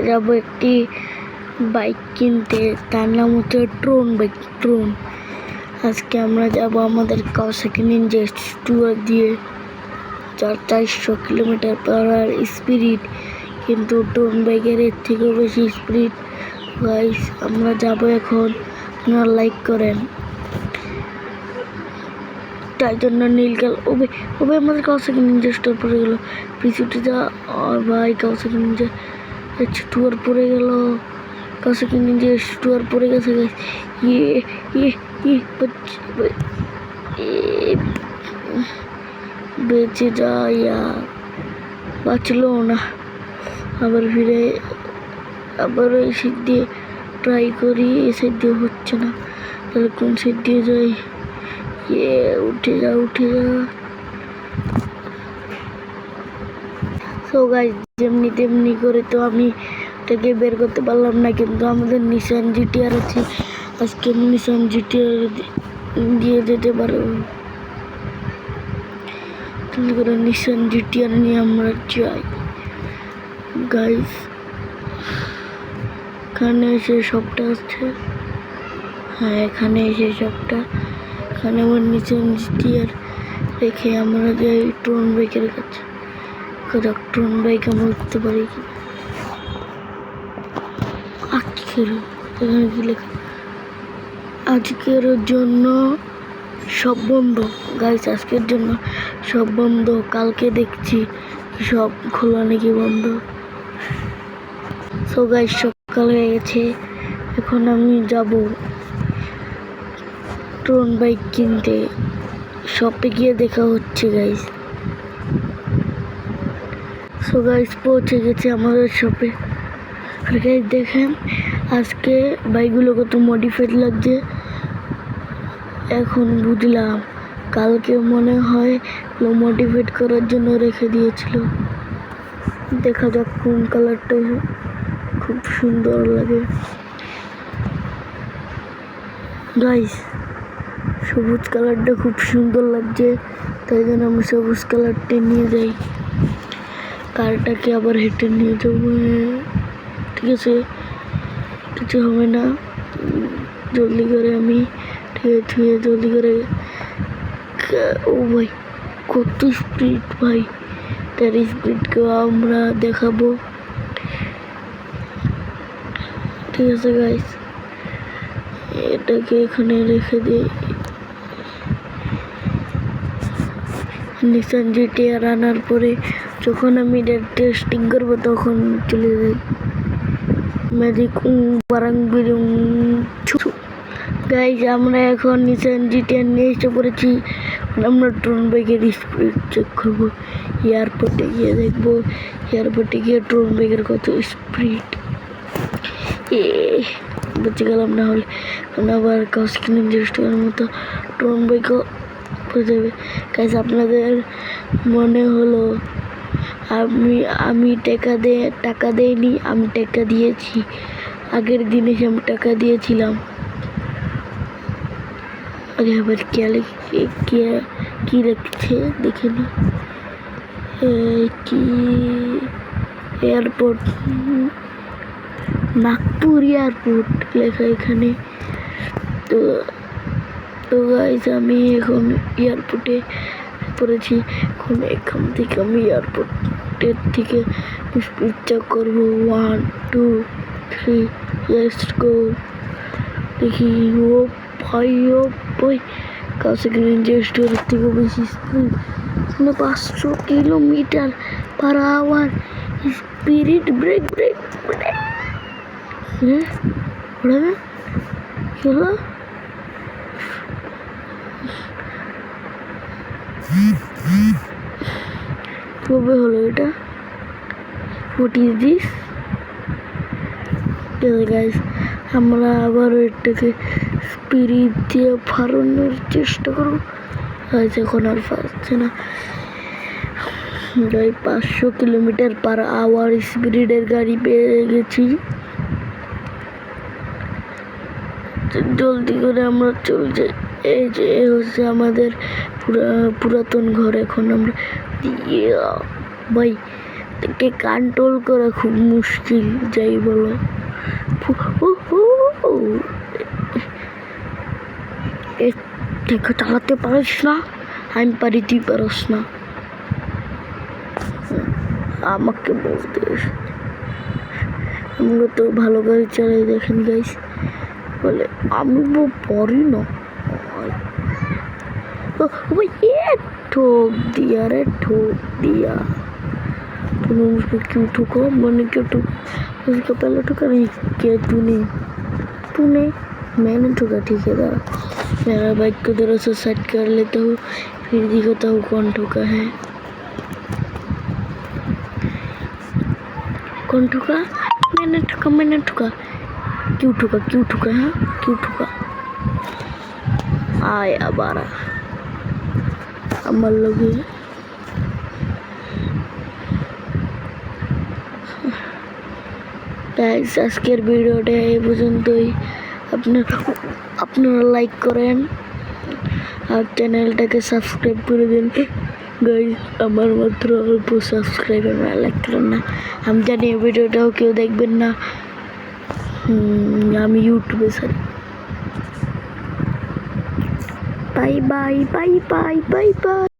যাবো একটি বাইক কিনতে, তার নাম হচ্ছে ট্রোন বাইক। ট্রোন আজকে আমরা যাব আমাদের কাওয়াসাকি নিনজা টুর দিয়ে 400 কিলোমিটার পার আওয়ার স্পিড, কিন্তু ট্রোন বাইকের এর থেকেও বেশি স্পিড। গাইস আমরা যাব এখন, আপনারা লাইক করেন। তাই জন্য নীল কাল ওবে আমাদের কাওয়াসাকি নিনজা স্টোর পড়ে গেল, পিছুটি যা। আর ভাই কাওয়াসাকি নিনজা স্টোর পড়ে গেল, কাওয়াসাকি নিনজা স্টোর পড়ে গেছে। বেঁচে যায়, বাঁচলো না। আবার ফিরে আবার ওই সাইড দিয়ে ট্রাই করি, এই সাইড দিয়ে হচ্ছে না, তাহলে কোন সাইড দিয়ে যাই? উঠে যা। সো গাইস যেমনি তেমনি করে তো আমি এটাকে বের করতে পারলাম না, কিন্তু আমাদের নিসান জিটিআর আছে, আজকে নিসান জিটিআর দিয়ে যেতে পারবো। তাহলে করে নিসান জিটিআর নিয়ে আমরা যাই। গাইস এখানে এসে সবটা আছে, হ্যাঁ এখানে এসে সবটা, এখানে আমার নিসান জিটিআর রেখে আমরা যাই ট্রোন বাইকের কাছে। ট্রোন বাইক আমরা উঠতে পারি কি? এখানে কি লেখা? আজকের জন্য সব বন্ধ। গাইস আজকের জন্য সব বন্ধ, কালকে দেখছি সব খোলা নাকি বন্ধ। সো গাইস সকাল হয়ে গেছে, এখন আমি যাব ট্রোন বাইক কিনতে। শপে গিয়ে দেখা হচ্ছে গাইস। সো গাইস পৌঁছে গেছে আমাদের শপে। আর গাইস দেখেন আজকে বাইকগুলো কত মডিফাইড লাগছে, এখন বুঝলাম কালকে মনে হয় মডিফাইড করার জন্য রেখে দিয়েছিল। দেখা যাক কোন কালারটা খুব সুন্দর লাগে। গাইস সবুজ কালারটা খুব সুন্দর লাগছে, তাই জন্য আমি সবুজ কালারটা নিয়ে যাই। কারটাকে আবার হেঁটে নিয়ে যাবো, ঠিক আছে কিছু হবে না, জলদি করে আমি জলদি করে। ও ভাই কত স্পিড ভাই, তার স্পিডকে আমরা দেখাবো, ঠিক আছে গাইস এটাকে এখানে রেখে দিই। নিসান জিটিআর আনার পরে যখন আমি টেস্টিং করবো তখন চলে যাই ম্যাজিক বারাং বিরুং। গাইজ আমরা এখন নিসান জিটিআর নিয়ে এসে পড়েছি, আমরা ট্রোন বাইকের স্পিড চেক করবো। এয়ারপোর্টে গিয়ে দেখবো, এয়ারপোর্টে গিয়ে ট্রোন বাইকের কত স্পিড। বেঁচে গেলাম, না হলে আবার কাওয়াসাকি নিনজা স্টোরের মতো ট্রোন বাইকও পড়ে যাবে। গাইজ আপনাদের মনে হলো আমি টাকা দেইনি, আমি টাকা দিয়েছি। আগের দিনে আমি টাকা দিয়েছিলাম। আরে আবার কি লিখছে দেখে নি, কি এয়ারপোর্ট, নাগপুর এয়ারপোর্ট লেখা এখানে। তো গাইজ আমি এখন এয়ারপোর্টে পড়েছি, এখান থেকে আমি এয়ারপোর্টের থেকে স্পিড চেক করবো। 1 2 3 লেটস গো। দেখি ও ভাই কাওয়াসাকি নিনজা স্টোরের থেকে বেশি speed, 500 kilometre per hour speed. Break হলো কবে হলো এটা? What is this? গাইস আমরা আবার এটাকে স্পিড দিয়ে ফারানোর চেষ্টা করবো। এখন আর পারছে না। 500 কিলোমিটার পার আওয়ার স্পিডের গাড়ি পেয়ে গেছি। জলদি করে আমরা চলে যাই। এই যে হচ্ছে আমাদের পুরাতন ঘর। এখন আমরা ভাই এটাকে কন্ট্রোল করা খুব মুশকিল, যাই বলো। এটাকে চালাতে পারিস না, আমি পারি, তুই পারস না। আমাকে বলতে আমরা তো ভালো গাড়ি চালাই, দেখেন গাইস, বলে আমি পারি না। ठोक दिया रे, ठोक दिया। तूने उसको क्यों ठोका? मैंने क्यों ठोका? उसका पहले ठोका नहीं क्या तूने? मैंने ठोका, ठीक है दादा। मेरा बाइक को जरा सा सेट कर लेता हूँ, फिर दिखाता हूँ कौन ठोका है। कौन ठोका? मैंने ठोका। क्यों ठोका है? क्यों ठोका? आया बारा আমার লগে। গাইস, আজকের ভিডিওটা এই পর্যন্তই। আপনারা লাইক করেন আর চ্যানেলটাকে সাবস্ক্রাইব করে দিন। গাইস, আমার মাত্র অল্প সাবস্ক্রাইবার, লাইক করেন না। আমি জানি এই ভিডিওটাও কেউ দেখবেন না, আমি ইউটিউবে ছাড়ি। Bye bye bye bye bye bye.